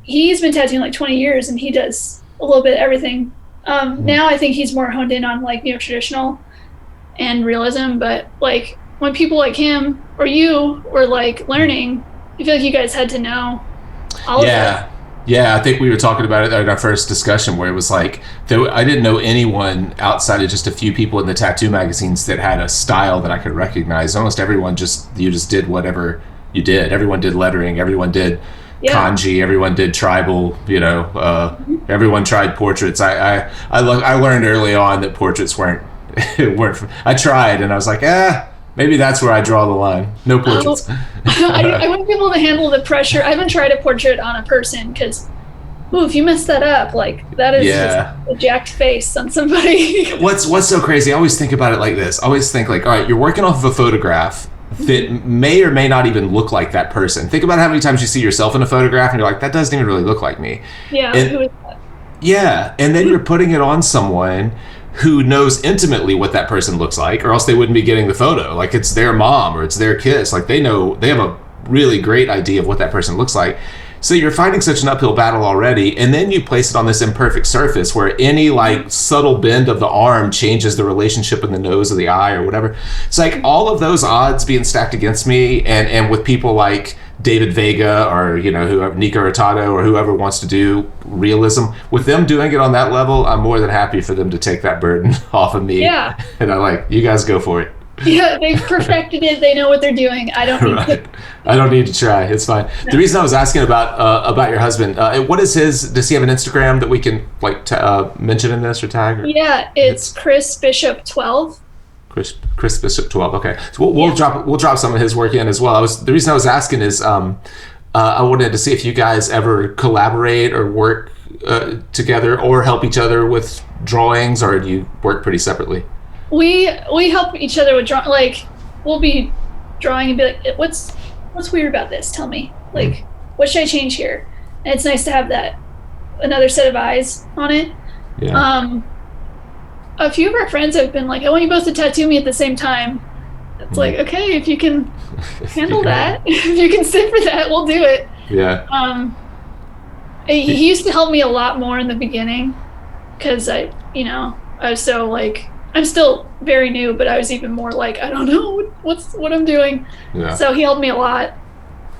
he's been tattooing like 20 years and he does a little bit of everything. Now I think he's more honed in on like traditional and realism, but like when people like him or you were like learning, I feel like you guys had to know all of that. Yeah, I think we were talking about it in our first discussion where it was like, I didn't know anyone outside of just a few people in the tattoo magazines that had a style that I could recognize. Almost everyone you just did whatever you did. Everyone did lettering. Everyone did kanji. Everyone did tribal, everyone tried portraits. I learned early on that portraits weren't, I tried and I was like, maybe that's where I draw the line. No portraits. I want people to handle the pressure. I haven't tried a portrait on a person because, if you mess that up, like that is just a jacked face on somebody. What's so crazy? I always think about it like this. I always think like, all right, you're working off of a photograph that may or may not even look like that person. Think about how many times you see yourself in a photograph and you're like, that doesn't even really look like me. Yeah, who is that? Yeah, and then you're putting it on someone who knows intimately what that person looks like, or else they wouldn't be getting the photo. Like it's their mom or it's their kids. Like they have a really great idea of what that person looks like. So you're fighting such an uphill battle already, and then you place it on this imperfect surface where any like subtle bend of the arm changes the relationship in the nose or the eye or whatever. It's like all of those odds being stacked against me, and with people like David Vega or Nico Hurtado or whoever wants to do realism, with them doing it on that level, I'm more than happy for them to take that burden off of me. Yeah. And I'm like, you guys go for it. Yeah, they've perfected it. They know what they're doing. I don't need to. I don't need to try. It's fine. No. The reason I was asking about your husband, what is his? Does he have an Instagram that we can mention in this or tag? Or? Yeah, it's Chris Bishop 12. Chris Bishop 12. Okay, so we'll drop some of his work in as well. The reason I was asking is I wanted to see if you guys ever collaborate or work together or help each other with drawings, or do you work pretty separately? We help each other with drawing. Like we'll be drawing and be like, what's weird about this? Tell me. Like, what should I change here? And it's nice to have that another set of eyes on it. Yeah. A few of our friends have been like, I want you both to tattoo me at the same time. It's like, okay, if you can handle that, if you can sit for that, we'll do it. Yeah. He used to help me a lot more in the beginning because I was so like, I'm still very new, but I was even more like, I don't know what I'm doing. Yeah. So he helped me a lot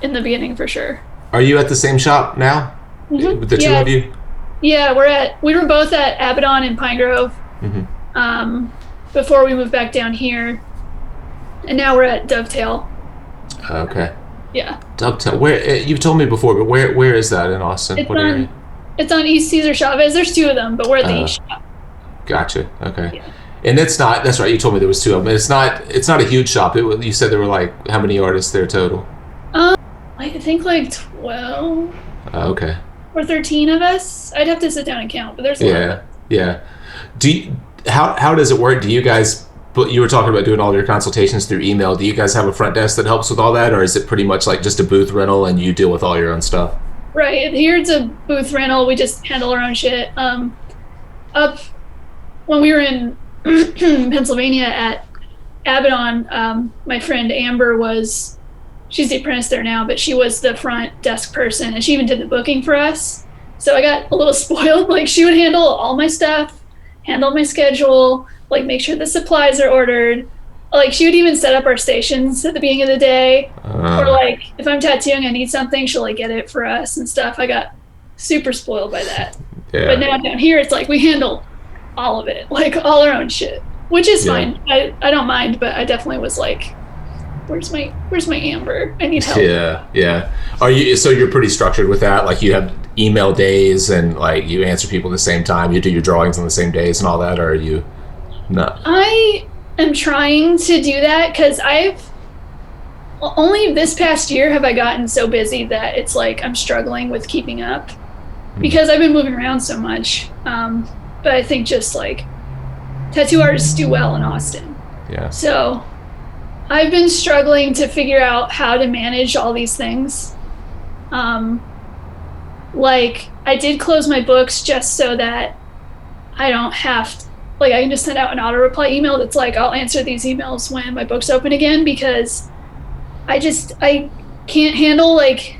in the beginning for sure. Are you at the same shop now? Mm-hmm. With the two of you? Yeah, we were both at Abaddon in Pine Grove before we moved back down here. And now we're at Dovetail. Okay. Yeah. Dovetail. Where you've told me before, but where is that in Austin? What area? It's on East Cesar Chavez. There's two of them, but we're at the East shop. Gotcha. Okay. Yeah. And it's not. That's right. You told me there was two of them. It's not a huge shop. You said there were like how many artists there total? I think like 12. Okay. Or 13 of us. I'd have to sit down and count, but there's a lot of us. Yeah. How does it work? Do you guys? But you were talking about doing all your consultations through email. Do you guys have a front desk that helps with all that, or is it pretty much like just a booth rental and you deal with all your own stuff? Right. Here it's a booth rental. We just handle our own shit. Up when we were in Pennsylvania at Abaddon, my friend Amber she's the apprentice there now, but she was the front desk person and she even did the booking for us. So I got a little spoiled. Like she would handle all my stuff, handle my schedule, like make sure the supplies are ordered. Like she would even set up our stations at the beginning of the day. Or like if I'm tattooing, I need something, she'll like get it for us and stuff. I got super spoiled by that. Yeah. But now down here, it's like we handle all of it, like all our own shit, which is fine. I don't mind, but I definitely was like, where's my Amber? I need help. Yeah. You're pretty structured with that? Like you have email days and like you answer people at the same time, you do your drawings on the same days and all that, or are you not? I am trying to do that because only this past year have I gotten so busy that it's like I'm struggling with keeping up because I've been moving around so much. But I think just like tattoo artists do well in Austin. Yeah. So I've been struggling to figure out how to manage all these things. Like I did close my books just so that I don't have to, like I can just send out an auto reply email that's like, I'll answer these emails when my book's open again, because I can't handle like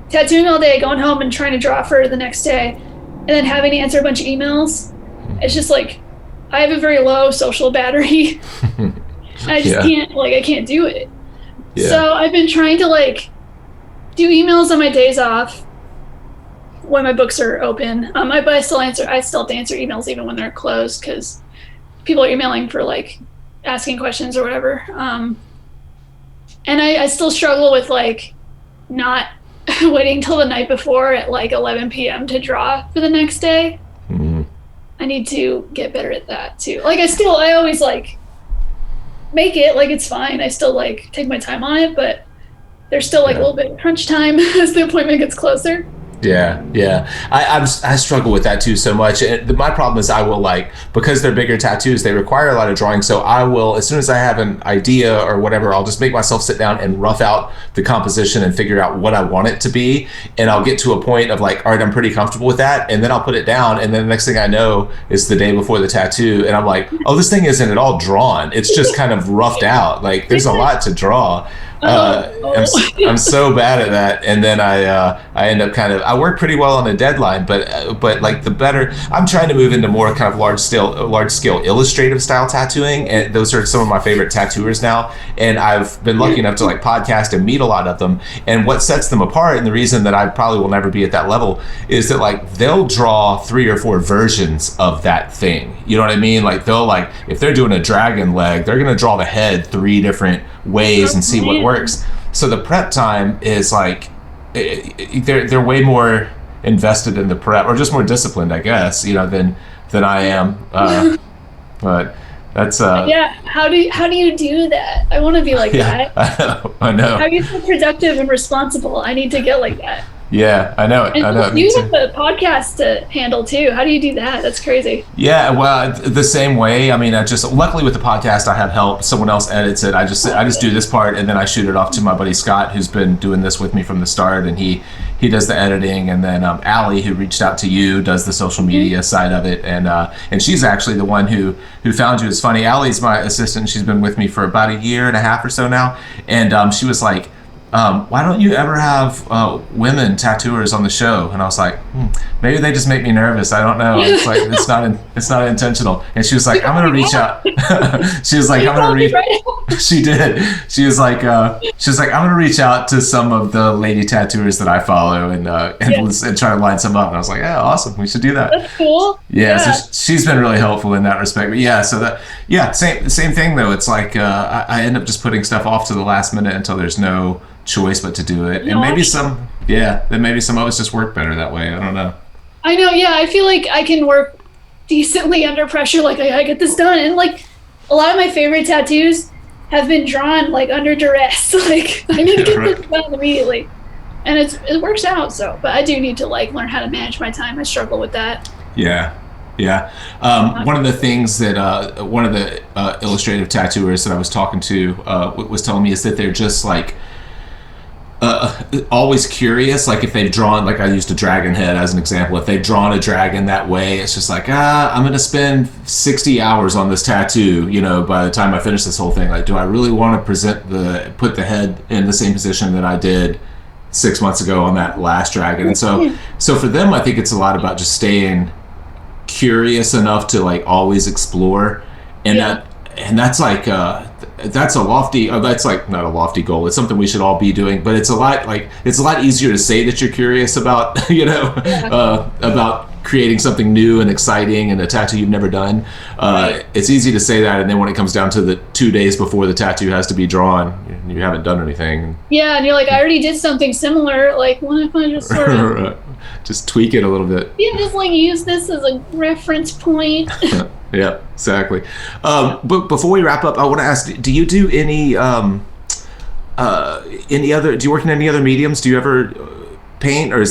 tattooing all day, going home and trying to draw for the next day and then having to answer a bunch of emails. It's just like, I have a very low social battery. I just can't, like, I can't do it. Yeah. So I've been trying to, like, do emails on my days off when my books are open. But I still have to answer emails even when they're closed, because people are emailing for, like, asking questions or whatever. And I still struggle with, like, not waiting till the night before at, like, 11 p.m. to draw for the next day. Mm-hmm. I need to get better at that too. Like, I always, like, make it, like, it's fine. I still, like, take my time on it, but there's still, like, a little bit of crunch time as the appointment gets closer. Yeah. I struggle with that too so much. And my problem is I will, like, because they're bigger tattoos, they require a lot of drawing. So I will, as soon as I have an idea or whatever, I'll just make myself sit down and rough out the composition and figure out what I want it to be. And I'll get to a point of, like, all right, I'm pretty comfortable with that. And then I'll put it down. And then the next thing I know is the day before the tattoo. And I'm like, oh, this thing isn't at all drawn. It's just kind of roughed out. Like, there's a lot to draw. I'm so bad at that, and then I end up I work pretty well on a deadline, but like I'm trying to move into more kind of large scale illustrative style tattooing, and those are some of my favorite tattooers now, and I've been lucky enough to, like, podcast and meet a lot of them. And what sets them apart, and the reason that I probably will never be at that level, is that, like, they'll draw 3 or 4 versions of that thing. You know what I mean? Like, they'll, like, if they're doing a dragon leg, they're gonna draw the head 3 different ways and see what works. So the prep time is, like, they're way more invested in the prep, or just more disciplined, I guess, you know, than I am. But that's how do you do that? I want to be like that. I know. How do you feel productive and responsible? I need to get like that. Yeah, I know it. And I know it. You have a podcast to handle too. How do you do that? That's crazy. Yeah, well, the same way. I mean, luckily with the podcast, I have help. Someone else edits it. I just do this part, and then I shoot it off to my buddy Scott, who's been doing this with me from the start, and he does the editing. And then Allie, who reached out to you, does the social media side of it, and she's actually the one who found you. It's funny. Allie's my assistant. She's been with me for about 1.5 years or so now, and she was like, why don't you ever have women tattooers on the show? And I was like, maybe they just make me nervous. I don't know. It's like, it's not intentional. And she was like, I'm gonna reach out. She was like, I'm gonna reach. She did. She was like, I'm gonna reach out to some of the lady tattooers that I follow and try to line some up. And I was like, yeah, awesome. We should do that. That's cool. Yeah. So she's been really helpful in that respect. But yeah, so same thing though. It's like I end up just putting stuff off to the last minute until there's no choice but to do it. And maybe some of us just work better that way. I don't know. I know. Yeah, I feel like I can work decently under pressure. Like, I gotta get this done. And, like, a lot of my favorite tattoos have been drawn, like, under duress. Like, I need to get this done immediately, and it works out. So, but I do need to, like, learn how to manage my time. I struggle with that. Yeah. One of the things that one of the illustrative tattooers that I was talking to was telling me is that they're just, like, always curious. Like, if they've drawn, like, I used a dragon head as an example, if they've drawn a dragon that way, it's just like, I'm gonna spend 60 hours on this tattoo, you know, by the time I finish this whole thing. Like, do I really want to put the head in the same position that I did 6 months ago on that last dragon? And so for them, I think it's a lot about just staying curious enough to, like, always explore. And that's like that's a lofty, that's like not a lofty goal. It's something we should all be doing, but it's a lot easier to say that you're curious about, you know, about creating something new and exciting and a tattoo you've never done. It's easy to say that, and then when it comes down to the 2 days before the tattoo has to be drawn, you haven't done anything. Yeah, and you're like, I already did something similar. Like, what if I just sort of just tweak it a little bit? Yeah, just, like, use this as a reference point. Yeah, exactly. But before we wrap up, I want to ask: do you do any other? Do you work in any other mediums? Do you ever paint, or is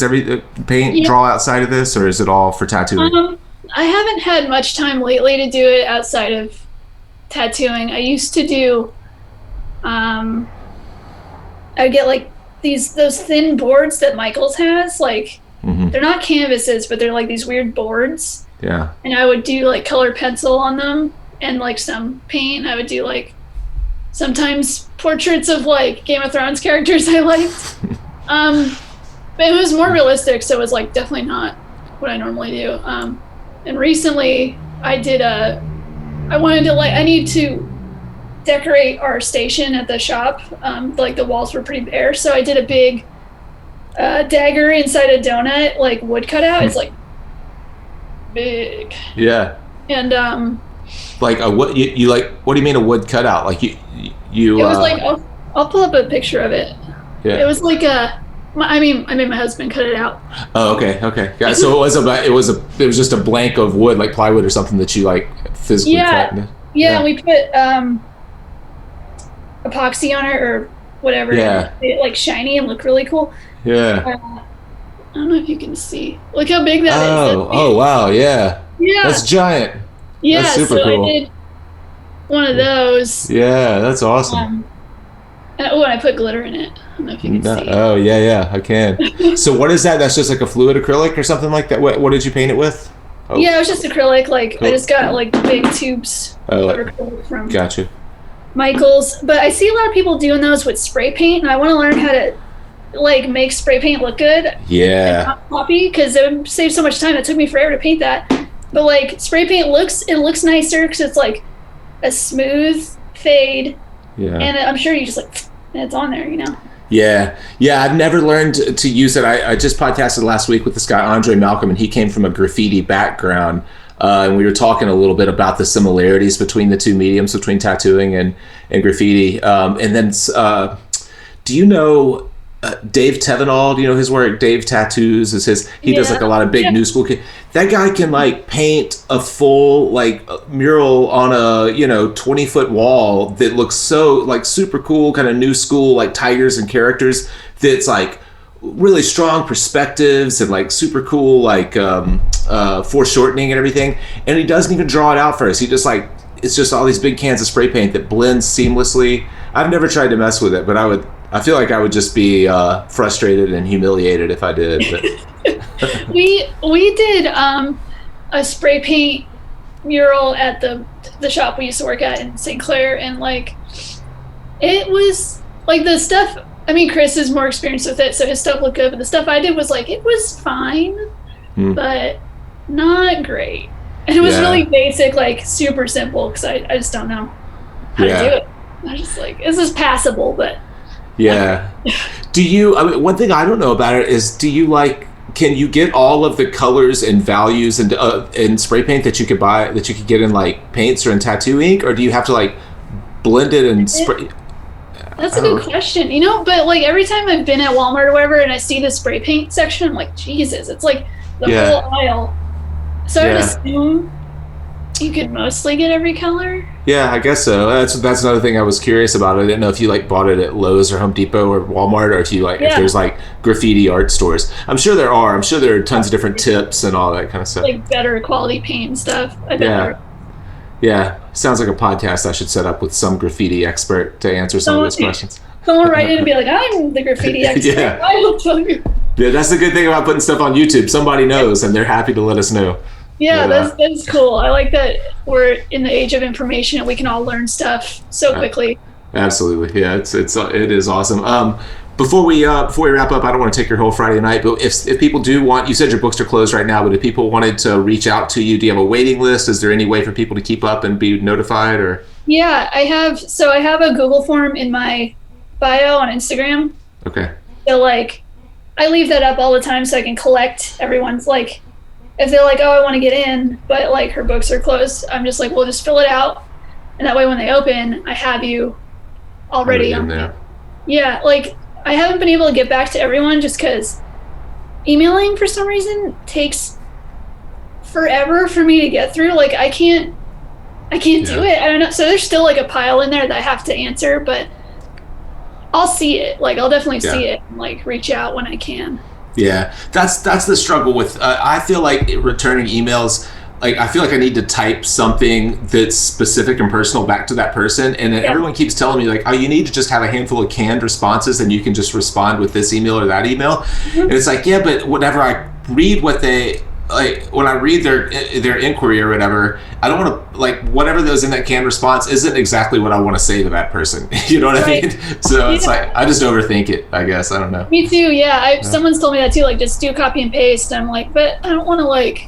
draw outside of this, or is it all for tattooing? I haven't had much time lately to do it outside of tattooing. I used to do. I get, like, those thin boards that Michaels has. Like, they're not canvases, but they're, like, these weird boards. Yeah. And I would do, like, color pencil on them and, like, some paint. I would do, like, sometimes portraits of, like, Game of Thrones characters I liked. But it was more realistic, so it was, like, definitely not what I normally do. And recently I did I need to decorate our station at the shop. Like the walls were pretty bare, so I did a big dagger inside a donut, like wood cutout. It's like big. Yeah. And like a what you like? What do you mean a wood cutout? Like you? It was like I'll pull up a picture of it. Yeah. It was like I made my husband cut it out. Oh, okay. Yeah. So it was just a blank of wood, like plywood or something that you like physically cut. Yeah. We put epoxy on it or whatever. Yeah. It like shiny and look really cool. Yeah. I don't know if you can see. Look how big that is. Oh wow, yeah. Yeah. That's giant. Yeah, that's super so cool. I did one of those. Yeah, that's awesome. And I put glitter in it. I don't know if you can see. Oh yeah, I can. So what is that? That's just like a fluid acrylic or something like that? What did you paint it with? Oh. Yeah, it was just acrylic. Like Cool. I just got like big tubes Oh, of like, acrylic from gotcha. Michael's. But I see a lot of people doing those with spray paint, and I want to learn how to like make spray paint look good. Yeah. Not copy, because it would save so much time. It took me forever to paint that. But like spray paint looks nicer because it's like a smooth fade. Yeah. And I'm sure you just like, and it's on there, you know. Yeah. I've never learned to use it. I just podcasted last week with this guy Andre Malcolm, and he came from a graffiti background, and we were talking a little bit about the similarities between the two mediums, between tattooing and graffiti. And then, do you know Dave Tevenall? Do you know his work? Dave Tattoos is his. He does like a lot of big new school kids. That guy can like paint a full like mural on a 20-foot wall that looks so like super cool, kind of new school, like tigers and characters. That's like really strong perspectives and like super cool like foreshortening and everything. And he doesn't even draw it out for us. He just like it's just all these big cans of spray paint that blends seamlessly. I've never tried to mess with it, but I feel like I would just be frustrated and humiliated if I did. But. we did a spray paint mural at the shop we used to work at in St. Clair, and like it was like the stuff. I mean, Chris is more experienced with it, so his stuff looked good. But the stuff I did was like it was fine, but not great. And it was really basic, like super simple, because I just don't know how to do it. I just like this is passable, but. Yeah. Do you, one thing I don't know about it is, can you get all of the colors and values and in spray paint that you could buy, that you could get in like paints or in tattoo ink, or do you have to like blend it and spray? That's a good question, but like every time I've been at Walmart or whatever and I see the spray paint section, I'm like, Jesus, it's like the whole aisle. So I would assume you could mostly get every color. Yeah, I guess so. That's another thing I was curious about. I didn't know if you like bought it at Lowe's or Home Depot or Walmart, or if you like if there's like graffiti art stores. I'm sure there are. I'm sure there are tons of different tips and all that kind of stuff. Like better quality paint and stuff. I bet. Yeah. Sounds like a podcast I should set up with some graffiti expert to answer some of those questions. Someone write in and be like, I'm the graffiti expert. I will tell you. Yeah, that's the good thing about putting stuff on YouTube. Somebody knows, and they're happy to let us know. Yeah, that's cool. I like that we're in the age of information and we can all learn stuff so quickly. Absolutely, yeah, it is awesome. Before we wrap up, I don't want to take your whole Friday night, but if people do want, you said your books are closed right now, but if people wanted to reach out to you, do you have a waiting list? Is there any way for people to keep up and be notified? Or yeah, I have a Google form in my bio on Instagram. Okay. So like, I leave that up all the time so I can collect everyone's like. If they're like, oh, I want to get in, but like her books are closed, I'm just like, well, just fill it out. And that way when they open, I have you already on there. Yeah, like I haven't been able to get back to everyone just because emailing for some reason takes forever for me to get through. Like I can't do it. I don't know. So there's still like a pile in there that I have to answer, but I'll see it. Like I'll definitely see it and like reach out when I can. Yeah, that's the struggle with. I feel like returning emails. Like I feel like I need to type something that's specific and personal back to that person, and then everyone keeps telling me like, "Oh, you need to just have a handful of canned responses, and you can just respond with this email or that email." Mm-hmm. And it's like, yeah, but whenever I read what they like, when I read their inquiry or whatever, I don't want to like whatever those in that canned response isn't exactly what I want to say to that person. You know what I mean? So it's like I just overthink it. I guess I don't know. Me too. Yeah, someone's told me that too. Like just do copy and paste. I'm like, but I don't want to like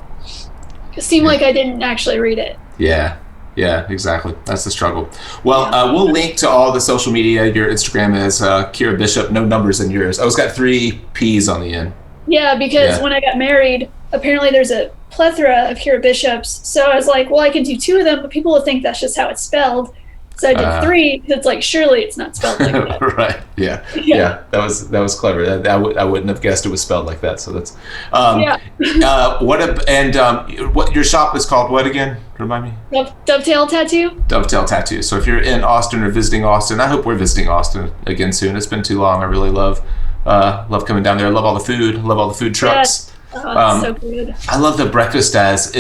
seem like I didn't actually read it. Yeah. Yeah, exactly. That's the struggle. Well, we'll link to all the social media. Your Instagram is Kira Bishop, no numbers in yours. Oh, it's got 3 P's on the end. Yeah, because when I got married, apparently there's a plethora of Kira Bishops. So I was like, well, I can do 2 of them, but people will think that's just how it's spelled. So I did 3. It's like, surely it's not spelled like that. Right. Yeah. That was clever. I wouldn't have guessed it was spelled like that. So that's what your shop is called? What again? Remind me. Dovetail Tattoo. Dovetail Tattoo. So if you're in Austin or visiting Austin, I hope we're visiting Austin again soon. It's been too long. I really love coming down there. I love all the food. Love all the food trucks. Oh, it's so good. I love the breakfast at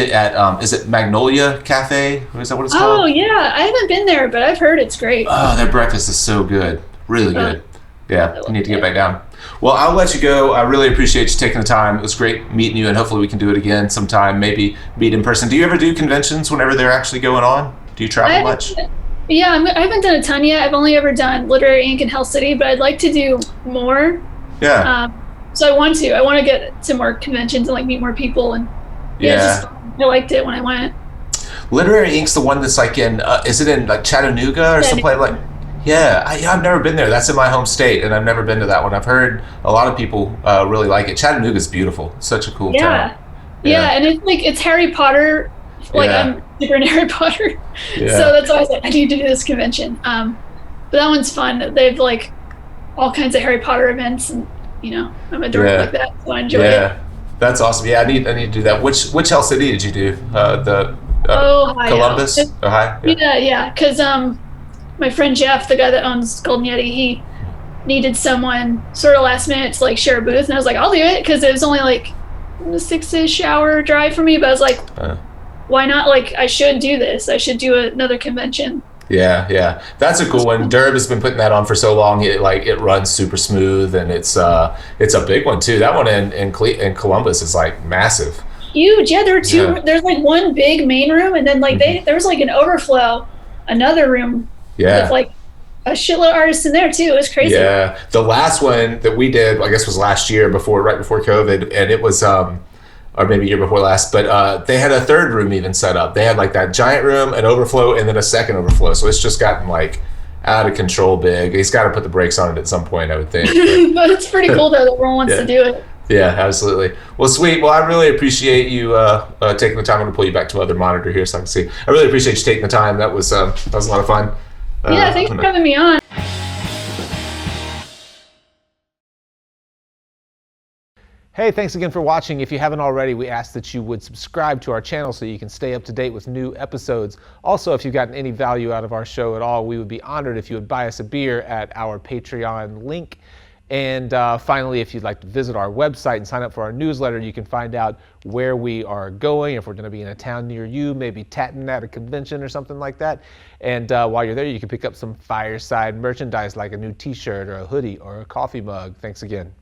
is it Magnolia Cafe? Is that what it's called? Oh yeah, I haven't been there, but I've heard it's great. Oh, their breakfast is so good, really good. Yeah, you need to get back down. Well, I'll let you go. I really appreciate you taking the time. It was great meeting you, and hopefully we can do it again sometime. Maybe meet in person. Do you ever do conventions whenever they're actually going on? Do you travel much? Yeah, I haven't done a ton yet. I've only ever done Literary Inc. in Hell City, but I'd like to do more. Yeah. So I want to get to more conventions and like meet more people, and I liked it when I went. Literary Inc.'s the one that's like in is it in like Chattanooga or someplace like? Yeah, I've never been there. That's in my home state, and I've never been to that one. I've heard a lot of people really like it. Chattanooga's beautiful. It's such a cool town. Yeah, and it's Harry Potter. Like I'm super into Harry Potter, so that's why I was like, I need to do this convention. But that one's fun. They've like all kinds of Harry Potter events, and I'm a dork like that, so I enjoy it. Yeah, that's awesome. Yeah, I need to do that. Which Hell City did you do? Ohio. Columbus, Ohio. Yeah, because my friend Jeff, the guy that owns Golden Yeti, he needed someone sort of last minute to like share a booth, and I was like, I'll do it, because it was only like a 6-ish hour drive for me, but I was like, why not? Like, I should do this. I should do another convention. Yeah, that's a cool one. Durham has been putting that on for so long. It runs super smooth, and it's a big one too. That one in Columbus is like massive. Huge. Yeah, there were 2. There's like one big main room, and then like there was like an overflow, another room. Yeah. With like a shitload of artists in there too. It was crazy. Yeah, the last one that we did, I guess, was last year right before COVID, and it was or maybe year before last, but they had a 3rd room even set up. They had like that giant room, an overflow, and then a second overflow. So it's just gotten like out of control big. He's got to put the brakes on it at some point, I would think. But it's pretty cool though that everyone wants to do it. Yeah, absolutely. Well, sweet. Well, I really appreciate you taking the time. I'm going to pull you back to my other monitor here so I can see. I really appreciate you taking the time. That was a lot of fun. Thanks for having me on. Hey, thanks again for watching. If you haven't already, we ask that you would subscribe to our channel so you can stay up to date with new episodes. Also, if you've gotten any value out of our show at all, we would be honored if you would buy us a beer at our Patreon link. And finally, if you'd like to visit our website and sign up for our newsletter, you can find out where we are going, if we're going to be in a town near you, maybe tatting at a convention or something like that. And while you're there, you can pick up some Fireside merchandise like a new t-shirt or a hoodie or a coffee mug. Thanks again.